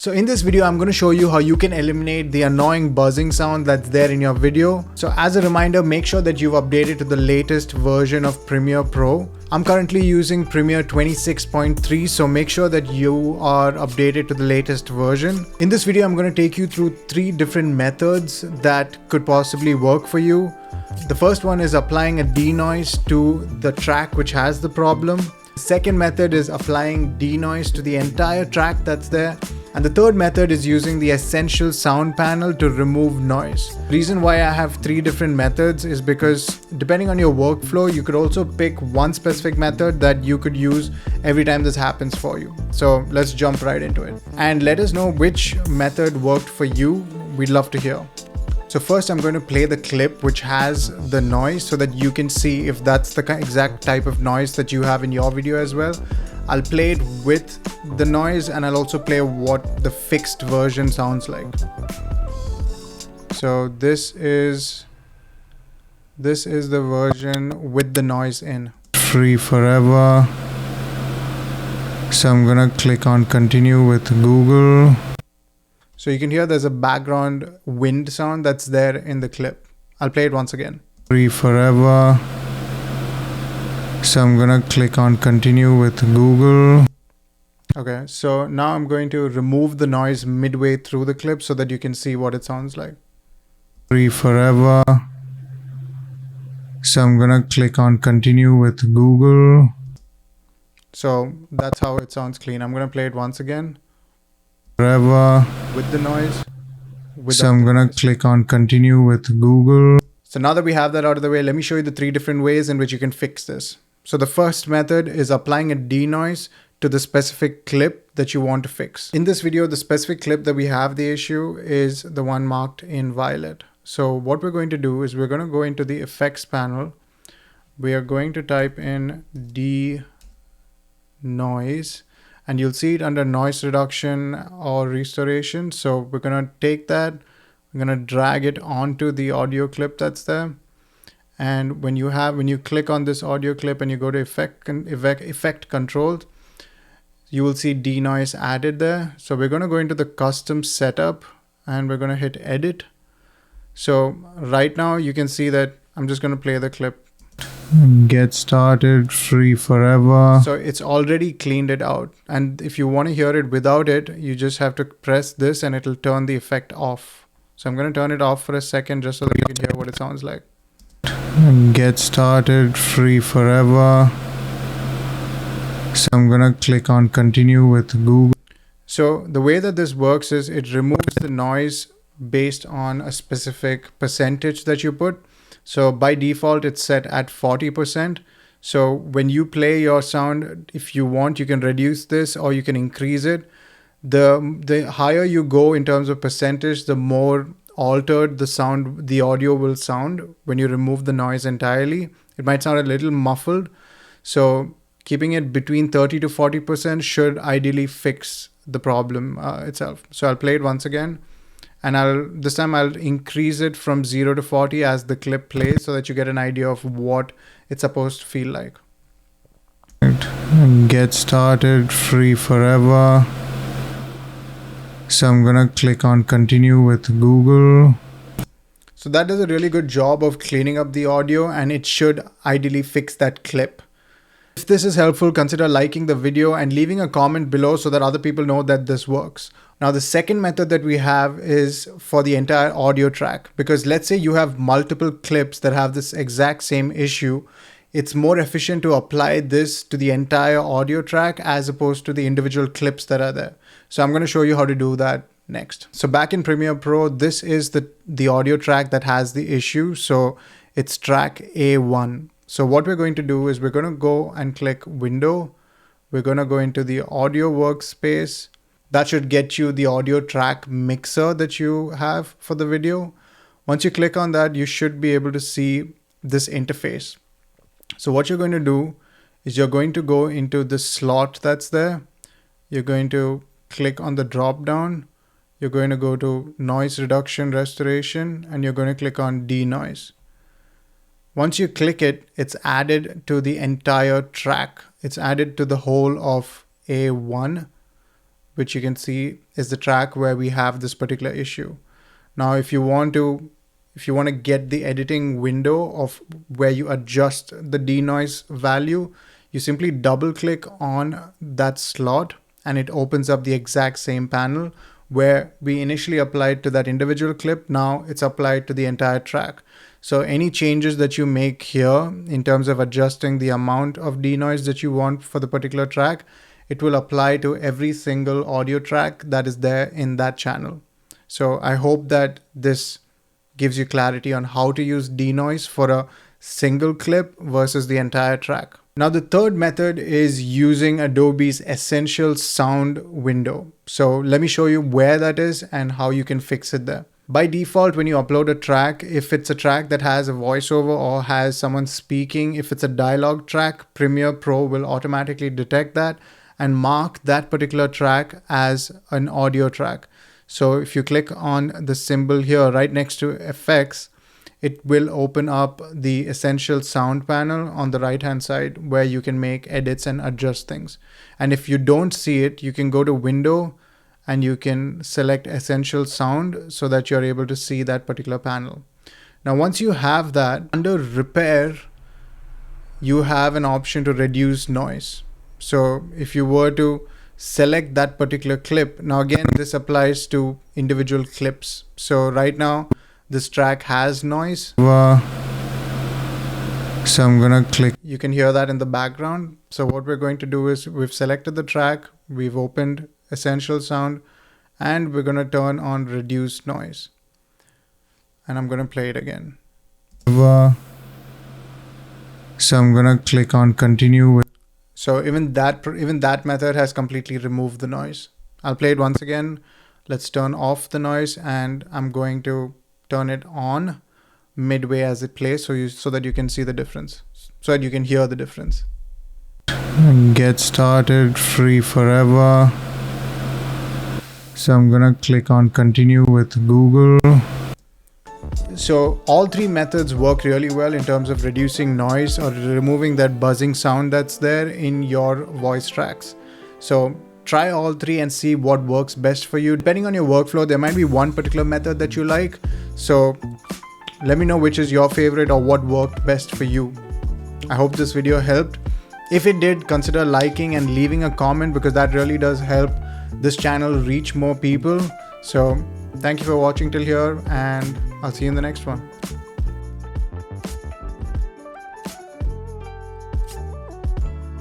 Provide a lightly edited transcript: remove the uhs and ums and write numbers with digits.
So in this video, I'm going to show you how you can eliminate the annoying buzzing sound that's there in your video. So as a reminder, make sure that you've updated to the latest version of Premiere Pro. I'm currently using Premiere 26.3, so make sure that you are updated to the latest version. In this video, I'm going to take you through 3 different methods that could possibly work for you. The first one is applying a denoise to the track which has the problem. The second method is applying denoise to the entire track that's there. And the third method is using the essential sound panel to remove noise. The reason why I have 3 different methods is because depending on your workflow, you could also pick one specific method that you could use every time this happens for you. So let's jump right into it. And let us know which method worked for you. We'd love to hear. So first I'm going to play the clip which has the noise so that you can see if that's the exact type of noise that you have in your video as well. I'll play it with the noise and I'll also play what the fixed version sounds like. So this is the version with the noise in. Free forever. So I'm gonna click on continue with Google. So you can hear there's a background wind sound that's there in the clip. I'll play it once again. Free forever. So I'm gonna click on continue with Google. Okay, so now I'm going to remove the noise midway through the clip so that you can see what it sounds like. Free forever. So I'm gonna click on continue with Google. So that's how it sounds clean. I'm gonna play it once again. Forever. With the noise. So I'm gonna click on continue with Google. So now that we have that out of the way, let me show you the 3 different ways in which you can fix this. So the first method is applying a denoise to the specific clip that you want to fix. In this video, the specific clip that we have the issue is the one marked in violet. So what we're going to do is we're going to go into the effects panel. We are going to type in denoise and you'll see it under noise reduction or restoration. So we're going to take that, we're going to drag it onto the audio clip that's there. And when you click on this audio clip and you go to effect controls, you will see denoise added there. So we're going to go into the custom setup and we're going to hit edit. So right now you can see that I'm just going to play the clip. Get started, free forever. So it's already cleaned it out. And if you want to hear it without it, you just have to press this and it'll turn the effect off. So I'm going to turn it off for a second just so that you can hear what it sounds like. Get started, free forever. So I'm gonna click on continue with Google. So the way that this works is it removes the noise based on a specific percentage that you put. So by default, it's set at 40%. So when you play your sound, if you want, you can reduce this or you can increase it. The higher you go in terms of percentage, the more altered the audio will sound when you remove the noise entirely. It might sound a little muffled. So keeping it between 30 to 40% should ideally fix the problem itself. So I'll play it once again and this time I'll increase it from 0 to 40 as the clip plays so that you get an idea of what it's supposed to feel like. Get started, free forever. So I'm gonna click on continue with Google. So that does a really good job of cleaning up the audio and it should ideally fix that clip. If this is helpful, consider liking the video and leaving a comment below so that other people know that this works. Now the second method that we have is for the entire audio track, because let's say you have multiple clips that have this exact same issue. It's more efficient to apply this to the entire audio track as opposed to the individual clips that are there. So I'm going to show you how to do that next. So back in Premiere Pro, this is the audio track that has the issue. So it's track A1. So what we're going to do is we're going to go and click window. We're going to go into the audio workspace. That should get you the audio track mixer that you have for the video. Once you click on that, you should be able to see this interface. So what you're going to do is you're going to go into the slot that's there. You're going to click on the drop down. You're going to go to noise reduction restoration and you're going to click on denoise. Once you click it, it's added to the entire track. It's added to the whole of A1, which you can see is the track where we have this particular issue. Now, if you want to get the editing window of where you adjust the denoise value, you simply double click on that slot and it opens up the exact same panel where we initially applied to that individual clip. Now it's applied to the entire track. So any changes that you make here in terms of adjusting the amount of denoise that you want for the particular track, it will apply to every single audio track that is there in that channel. So I hope that this gives you clarity on how to use denoise for a single clip versus the entire track. Now, the third method is using Adobe's Essential Sound window. So let me show you where that is and how you can fix it there. By default, when you upload a track, if it's a track that has a voiceover or has someone speaking, if it's a dialogue track, Premiere Pro will automatically detect that and mark that particular track as an audio track. So if you click on the symbol here right next to effects, it will open up the Essential Sound panel on the right hand side where you can make edits and adjust things. And if you don't see it, you can go to Window and you can select Essential Sound so that you're able to see that particular panel. Now, once you have that, under Repair, you have an option to reduce noise. So if you were to select that particular clip, now again, this applies to individual clips. So right now, this track has noise. So I'm gonna click. You can hear that in the background. So what we're going to do is we've selected the track, we've opened Essential Sound, and we're gonna turn on Reduce Noise. And I'm gonna play it again. So I'm gonna click on Continue with. So even that method has completely removed the noise. I'll play it once again. Let's turn off the noise, and I'm going to turn it on midway as it plays so that you can see the difference, so that you can hear the difference. Get started, free forever. So I'm gonna click on Continue with Google. So all three methods work really well in terms of reducing noise or removing that buzzing sound that's there in your voice tracks. So try all three and see what works best for you. Depending on your workflow, there might be one particular method that you like. So let me know which is your favorite or what worked best for you. I hope this video helped. If it did, consider liking and leaving a comment because that really does help this channel reach more people. So thank you for watching till here, and I'll see you in the next one.